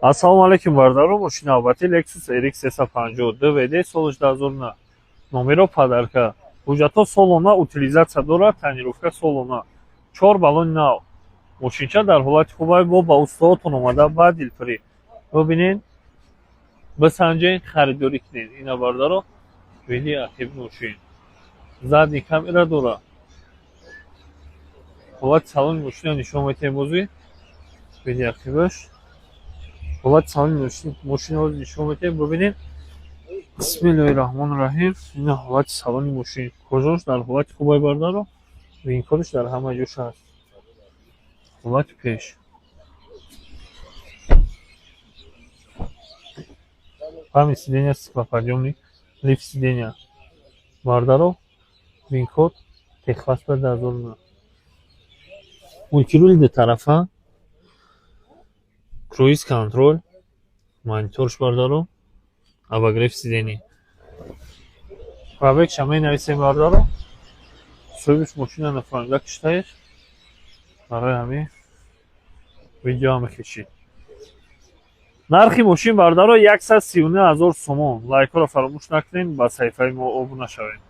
Assalomu alaykum bardaru, mashina navbati Lexus RX 350 DVD солиш дазорна. Номеро подарка. Ҳуҷҷатҳо солона утилизатсия дорад, тонировка солона. 4 баллони нав. Мошинча дар ҳолати хуб бо ба устоотон омада ба дилпирӣ. Бубинед, бисанҷед, харидорӣ кунед. Ина бардаро видео актив мошин. Задни камера дорад. ҳолати салони мошина нишон медиҳем бозӣ. Видео активаш. ҳолати салони мошина нишон медиҳем. Бубинед. Бисмиллаҳирраҳмонирраҳим. Ина ҳолати салони мошин. Кожош дар ҳолати хуб бардаро. Винкодаш дар ҳама ҷош аст. ҳолати пеш. Памяти сидения стеклоподъёмник, лифт сидения. Бардаро винкод техпаспорт дазорна. Мультируль де тарафа. Круиз контроль. Мониторш бардаро. Обогрев сидений. Пробег шамаи нависем бардаро. Соҳибиш мошина нафаҳмида киштаеш. Барои ҳамин видео мекишид. Нархи мошин бардаро 139 000 сомон. Лайкҳоро фаромӯш накунед, ба саҳифаи мо обуна шавед.